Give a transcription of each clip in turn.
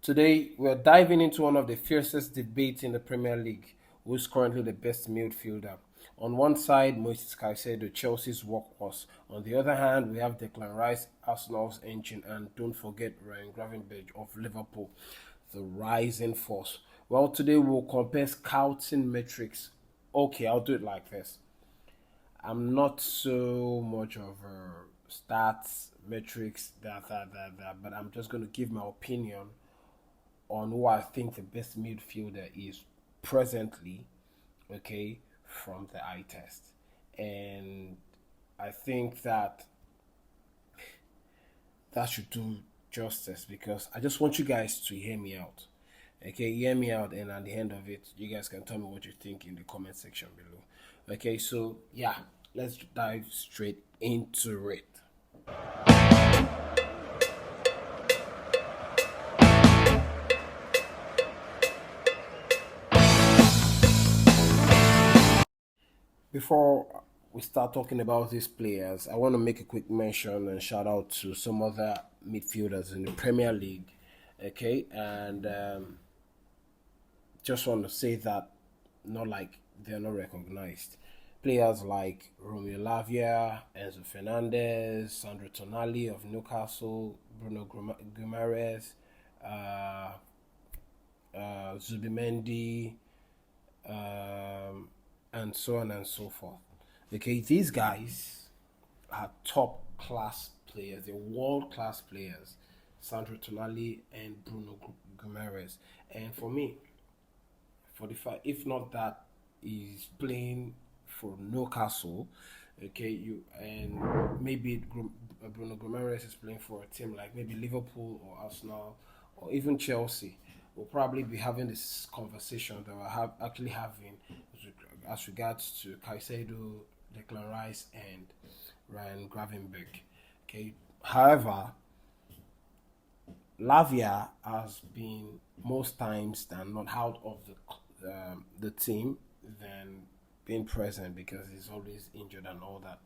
Today, we're diving into one of the fiercest debates in the Premier League. Who's currently the best midfielder? On one side, Moises Caicedo, Chelsea's workhorse. On the other hand, we have Declan Rice, Arsenal's engine, and don't forget Ryan Gravenberch of Liverpool, the rising force. Well, today we'll compare scouting metrics. Okay, I'll do it like this. I'm not so much of a stats, metrics, that, but I'm just going to give my opinion on who I think the best midfielder is presently, okay, from the eye test. And I think that should do justice because I just want you guys to hear me out. Okay, hear me out, and at the end of it, you guys can tell me what you think in the comment section below. Okay, so yeah, let's dive straight into it. Before we start talking about these players, I want to make a quick mention and shout out to some other midfielders in the Premier League. Okay, and just want to say that not like they're not recognized. Players like Romeo Lavia, Enzo Fernandez, Sandro Tonali of Newcastle, Bruno Guimaraes, uh, Zubimendi, and so on and so forth. Okay, these guys are top class players, they're world class players. Sandro Tonali and Bruno Guimaraes. And for me, for the fact, if not that, he's playing for Newcastle. Okay, you and maybe Bruno Guimaraes is playing for a team like maybe Liverpool or Arsenal or even Chelsea. We'll probably be having this conversation that we're actually having as regards to Caicedo, Declan Rice, and Ryan Gravenberch. Okay, however, Lavia has been most times than not out of the team than being present because he's always injured and all that.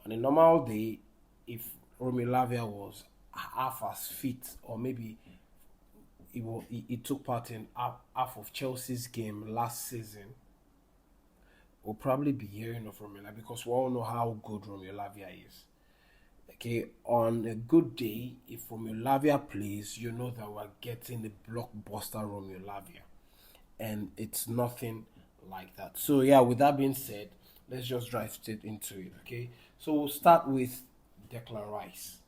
On a normal day, if Romeo Lavia was half as fit, or maybe he took part in half of Chelsea's game last season, we'll probably be hearing of Romeo Lavia because we all know how good Romeo Lavia is. Okay, on a good day, if Romeo Lavia plays, you know that we're getting the blockbuster Romeo Lavia, and it's nothing like that. So yeah, with that being said, let's just drive straight into it. Okay, so we'll start with Declan Rice.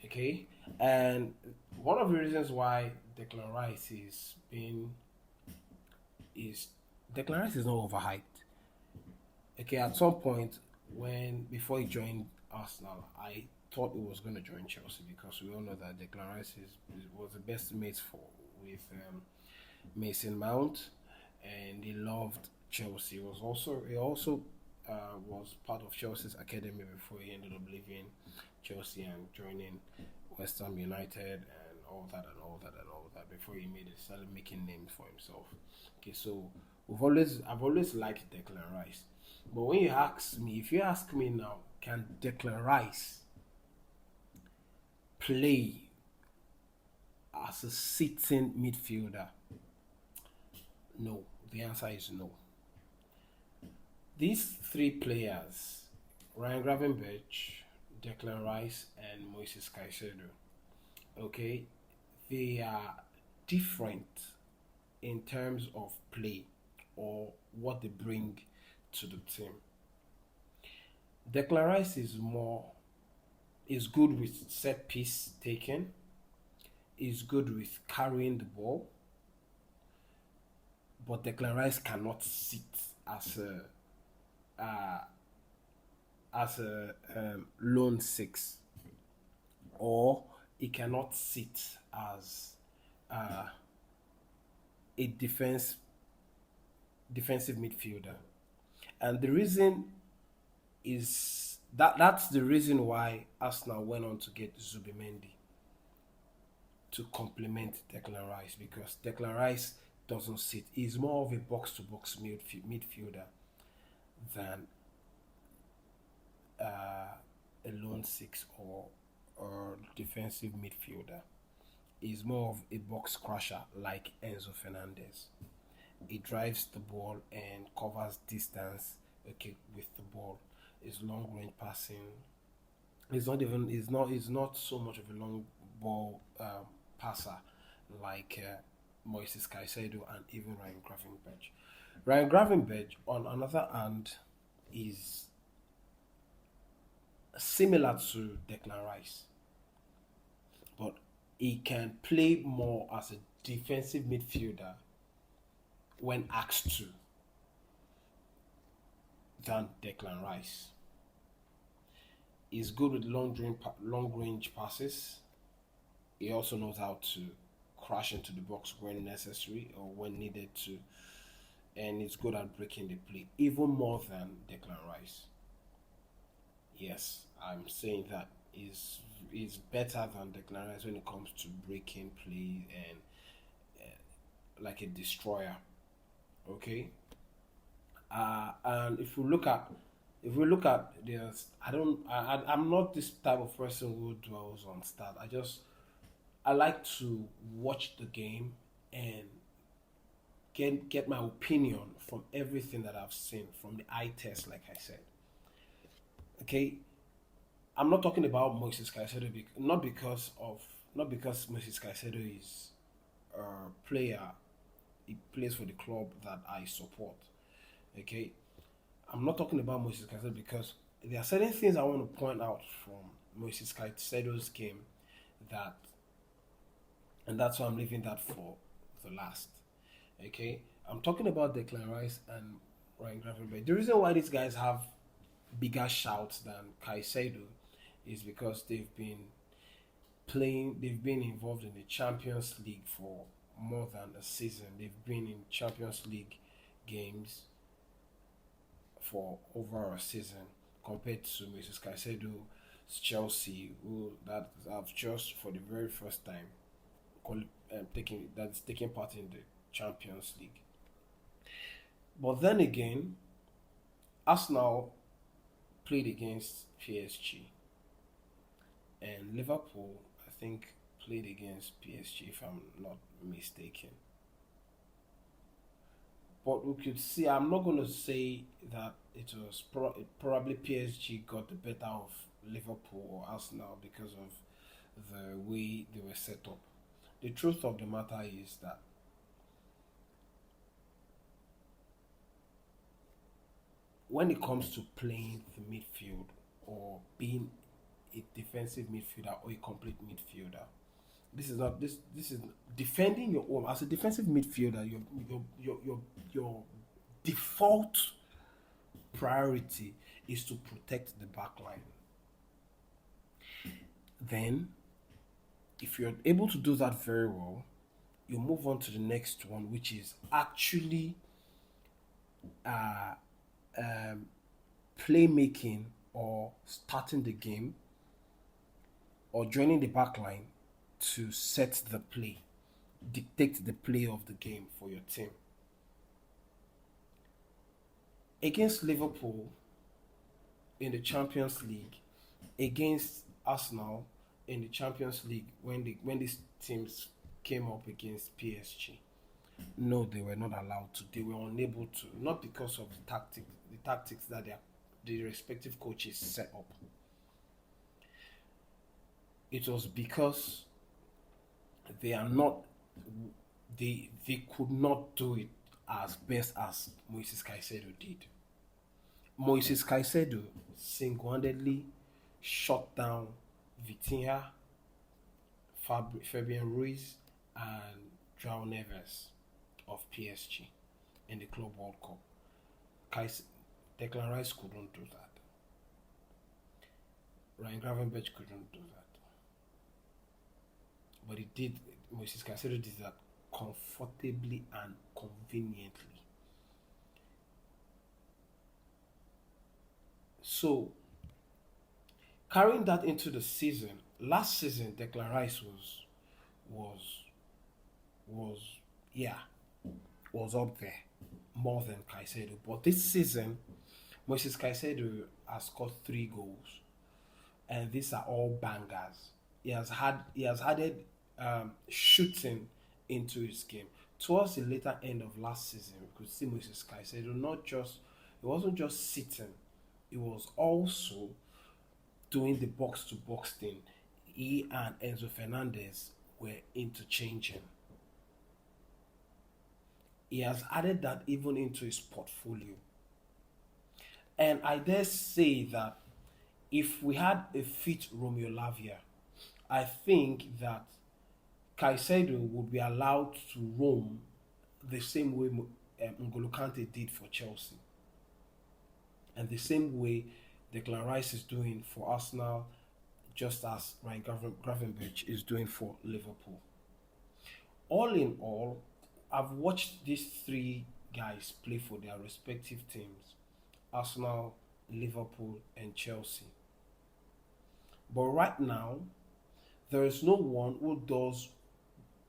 Okay, and one of the reasons why Declan Rice is Declan Rice is not overhyped. Okay, at some point when before he joined Arsenal, I thought he was going to join Chelsea because we all know that Declan Rice was the best mates for with Mason Mount, and he loved Chelsea. He also was part of Chelsea's academy before he ended up leaving Chelsea and joining West Ham United and all that and all that and all that before started making names for himself. Okay, so I've always liked Declan Rice, but when if you ask me now, can Declan Rice play as a sitting midfielder? No. The answer is no. These three players, Ryan Gravenberch, Declan Rice, and Moises Caicedo, okay, they are different in terms of play or what they bring to the team. Declan Rice is good with set piece taking, is good with carrying the ball, but Declan Rice cannot sit as a lone six, or he cannot sit as uh, a defensive midfielder, and the reason is that's the reason why Arsenal went on to get Zubimendi to complement Declan Rice, because Declan Rice doesn't sit. He's more of a box to box midfielder than a lone six or defensive midfielder. is more of a box crusher like Enzo Fernandez. He drives the ball and covers distance. Okay, with the ball, his long range passing. It's not even. It's not. It's not so much of a long ball passer like Moises Caicedo and even Ryan Gravenberch. Ryan Gravenberch, on another hand, is similar to Declan Rice, but he can play more as a defensive midfielder when asked to than Declan Rice. He's good with long range passes. He also knows how to crash into the box when necessary or when needed to, and he's good at breaking the play even more than Declan Rice. Yes, I'm saying that is better than Declan Rice when it comes to breaking play and like a destroyer. Okay, and if we look at this, I'm not this type of person who dwells on stats. I like to watch the game and get my opinion from everything that I've seen from the eye test, like I said. Okay, I'm not talking about Moises Caicedo, not because Moises Caicedo is a player. He plays for the club that I support. Okay, I'm not talking about Moises Caicedo because there are certain things I want to point out from Moises Caicedo's game that, and that's why I'm leaving that for the last. Okay, I'm talking about Declan Rice and Ryan Gravenberch. The reason why these guys have bigger shouts than Caicedo is because they've been involved in the Champions League for more than a season. They've been in Champions League games for over a season compared to Mrs. Caicedo's Chelsea, who that have just for the very first time taking part in the Champions League. But then again, Arsenal played against PSG, and Liverpool, I think, played against PSG if I'm not mistaken. But we could see. I'm not going to say that probably PSG got the better of Liverpool or Arsenal because of the way they were set up. The truth of the matter is that when it comes to playing the midfield or being a defensive midfielder or a complete midfielder, this is defending your own as a defensive midfielder. Your default priority is to protect the back line. Then, if you're able to do that very well, you move on to the next one, which is actually uh, um, playmaking or starting the game or joining the back line to set the play, dictate the play of the game for your team. Against Liverpool in the Champions League, against Arsenal in the Champions League when these teams came up against PSG. No, they were not allowed to. They were unable to, not because of the tactics that the respective coaches set up. It was because they are not they could not do it as best as Moises Caicedo did. Moises Caicedo single-handedly shut down Vitinha, Fabian Ruiz, and João Neves of PSG in the Club World Cup. Declan Rice couldn't do that. Ryan Gravenberch couldn't do that. But he did. Moises Caicedo did that comfortably and conveniently. So, carrying that into the season, last season Declan Rice was was yeah was up there more than Caicedo. But this season, Moises Caicedo has scored 3 goals, and these are all bangers. He has added shooting into his game. Towards the later end of last season, we could see Moses Caicedo not just it wasn't just sitting, it was also doing the box to box thing. He and Enzo Fernandez were interchanging. He has added that even into his portfolio. And I dare say that if we had a fit Romeo Lavia, I think that Caicedo would be allowed to roam the same way N'Golo Kante did for Chelsea, and the same way Declan Rice is doing for Arsenal, just as Ryan Gravenberch is doing for Liverpool. All in all, I've watched these three guys play for their respective teams: Arsenal, Liverpool, and Chelsea. But right now, there is no one who does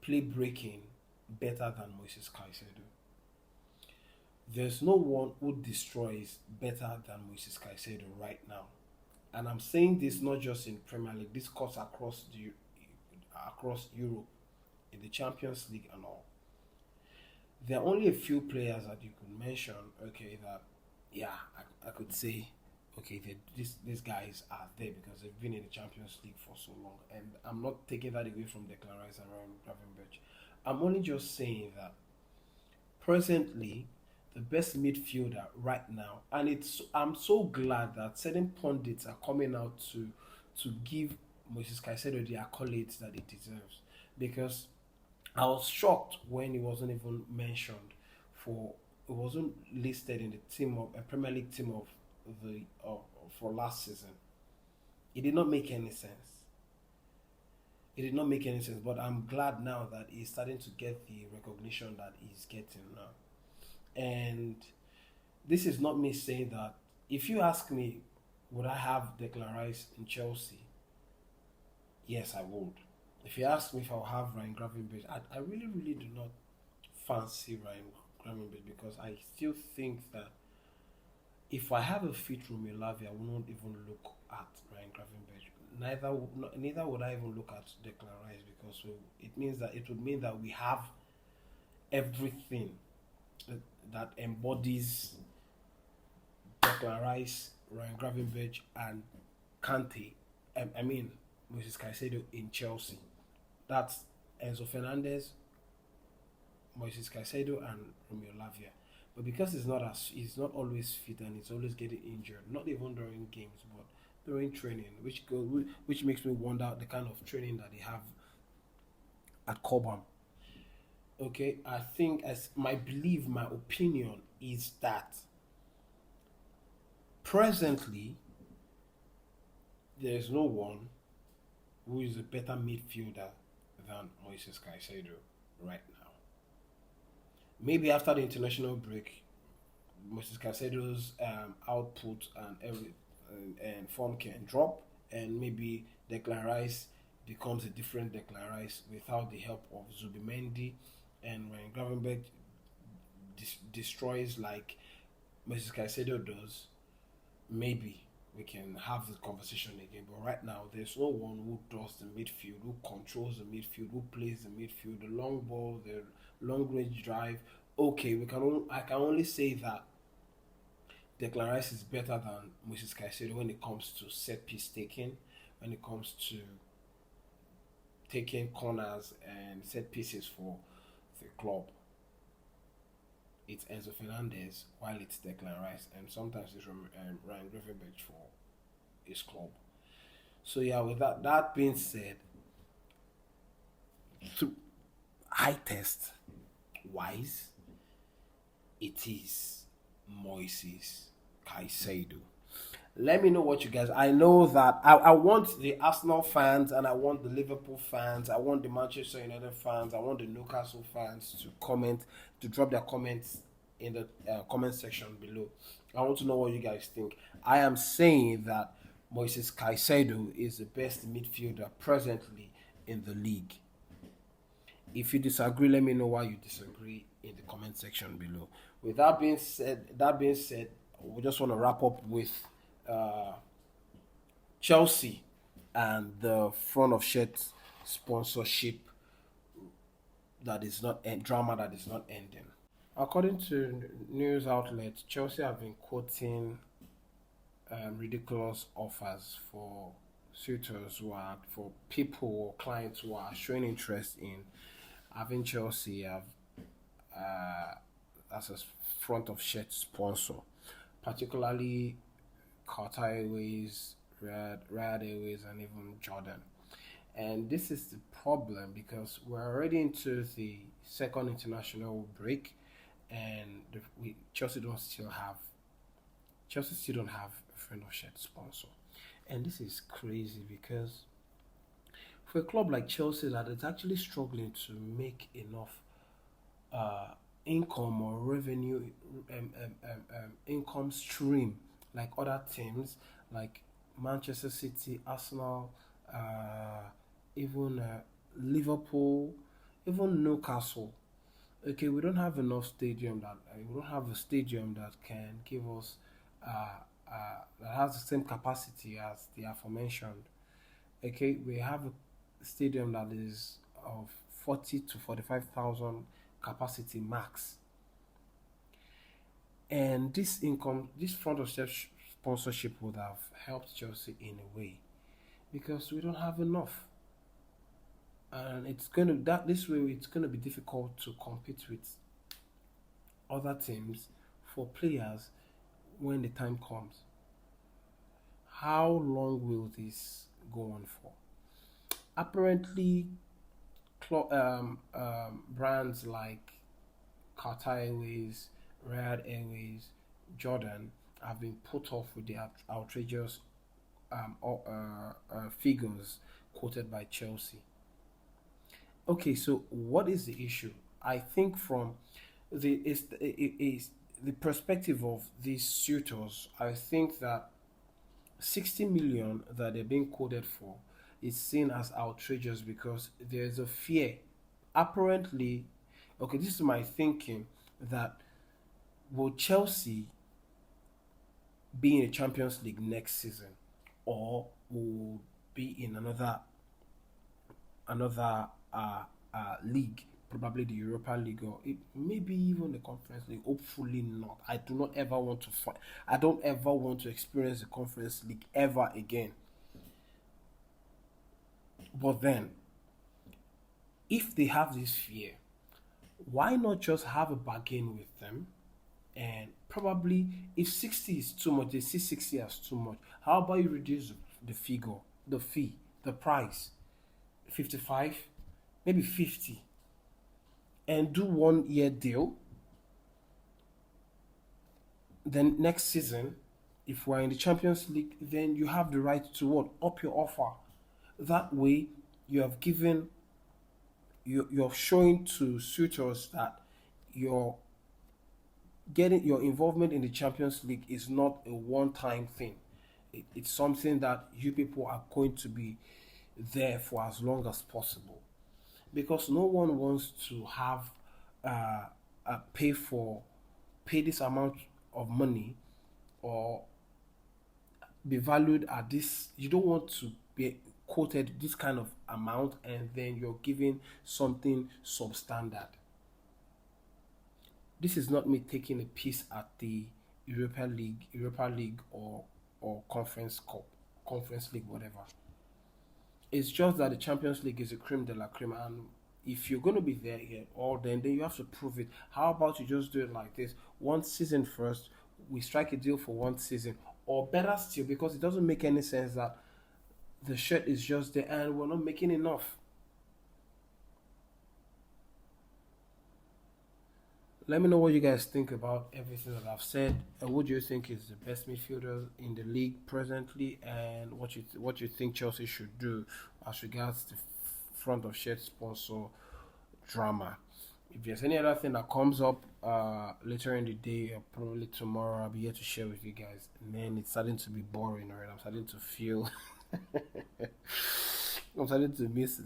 play breaking better than Moises Caicedo. There's no one who destroys better than Moises Caicedo right now. And I'm saying this not just in Premier League, this cuts across Europe, in the Champions League and all. There are only a few players that you could mention, okay, that, yeah, I could say, okay, these guys are there because they've been in the Champions League for so long. And I'm not taking that away from Declan Rice and Ryan Gravenberch. I'm only just saying that presently, the best midfielder right now, and I'm so glad that certain pundits are coming out to give Moises Caicedo the accolades that he deserves, because I was shocked when he wasn't even mentioned for it wasn't listed in the team of a Premier League team of the for last season. It did not make any sense. It did not make any sense, but I'm glad now that he's starting to get the recognition that he's getting now. And this is not me saying that. If you ask me, would I have Declan Rice in Chelsea? Yes, I would. If you ask me if I'll have Ryan Gravenberch, I really, really do not fancy Ryan Gravenberch, because I still think that if I have a fit Romeo Lavia, I will not even look at Ryan Gravenberch. Neither would I even look at Declan Rice, because it would mean that we have everything that embodies Declan Rice, Ryan Gravenberch, and Kante. I mean, Moises Caicedo in Chelsea. That's Enzo Fernandez, Moises Caicedo, and Romeo Lavia. But because he's not always fit and he's always getting injured, not even during games, but during training, which makes me wonder the kind of training that they have at Cobham. Okay, I think as my belief, my opinion is that presently there is no one who is a better midfielder than Moises Caicedo right now. Maybe after the international break, Moises Caicedo's output and form can drop, and maybe Declan Rice becomes a different Declan Rice without the help of Zubimendi, and when Gravenberch destroys like Moises Caicedo does, maybe we can have the conversation again. But right now, there's no one who does the midfield, who controls the midfield, who plays the midfield, the long ball, the long range drive. Okay, I can only say that Declan Rice is better than Moises Caicedo when it comes to set piece taking, when it comes to taking corners and set pieces for the club. It's Enzo Fernandez, while it's Declan Rice, and sometimes it's Ryan Gravenberch for his club. So yeah, with that being said, to eye test wise, it is Moises Caicedo. Let me know what you guys. I know that I want the Arsenal fans, and I want the Liverpool fans, I want the Manchester United fans, I want the Newcastle fans to drop their comments in the comment section below. I want to know what you guys think. I am saying that Moises Caicedo is the best midfielder presently in the league. If you disagree, let me know why you disagree in the comment section below. With that being said, we just want to wrap up with Chelsea and the front of shirt sponsorship that is not drama that is not ending. According to news outlets, Chelsea have been quoting ridiculous offers for suitors for people or clients who are showing interest in having Chelsea as a front of shirt sponsor, particularly Qatar Airways, Riyadh Airways, and even Jordan. And this is the problem because we're already into the second international break, and Chelsea still don't have a friend of shirt sponsor, and this is crazy because for a club like Chelsea that is actually struggling to make enough uh, income or revenue income stream like other teams like Manchester City, Arsenal, even Liverpool, even Newcastle. Okay, we don't have enough stadium that we don't have a stadium that can give us that has the same capacity as the aforementioned. Okay, we have a stadium that is of 40 to 45,000 capacity max, and this front of shirt sponsorship would have helped Chelsea in a way because we don't have enough, and it's gonna be difficult to compete with other teams for players when the time comes. How long will this go on for? Apparently, brands like Qatar Airways, Riyadh Airways, Jordan have been put off with the outrageous figures quoted by Chelsea. Okay, so what is the issue? I think from is the perspective of these suitors, I think that 60 million that they're being quoted for is seen as outrageous because there's a fear. Apparently, okay, this is my thinking that will Chelsea be in the Champions League next season or will be in another league, probably the Europa League or maybe even the Conference League. Hopefully not. I don't ever want to experience the Conference League ever again. But then, if they have this fear, why not just have a bargain with them? And probably, if 60 is too much, they see 60 as too much. How about you reduce the figure, the fee, the price, 55, maybe 50, and do 1 year deal? Then next season, if we're in the Champions League, then you have the right to what? Up your offer. That way, you have given you're showing to suitors that your your involvement in the Champions League is not a one-time thing. It's something that you people are going to be there for as long as possible because no one wants to have uh, pay this amount of money or be valued at this. You don't want to be quoted this kind of amount and then you're giving something substandard. This is not me taking a piece at the Europa League or Conference Cup, Conference League, whatever. It's just that the Champions League is a creme de la creme, and if you're going to be there here all then you have to prove it. How about you just do it like this? One season first, we strike a deal for 1 season, or better still, because it doesn't make any sense that the shirt is just there and we're not making enough. Let me know what you guys think about everything that I've said, and what do you think is the best midfielder in the league presently, and what you think Chelsea should do as regards to front of shirt sponsor drama. If there's any other thing that comes up later in the day or probably tomorrow, I'll be here to share with you guys. Man, it's starting to be boring already. I'm starting to feel I'm starting to miss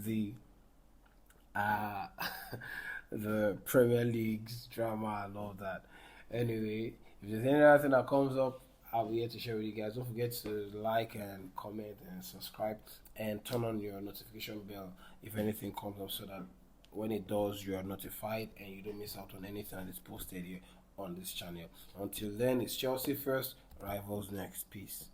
uh the Premier League's drama and all that. Anyway, if there's any other thing that comes up, I'll be here to share with you guys. Don't forget to like and comment and subscribe and turn on your notification bell if anything comes up so that when it does, you are notified and you don't miss out on anything that is posted here on this channel. Until then, it's Chelsea first, rivals next. Peace.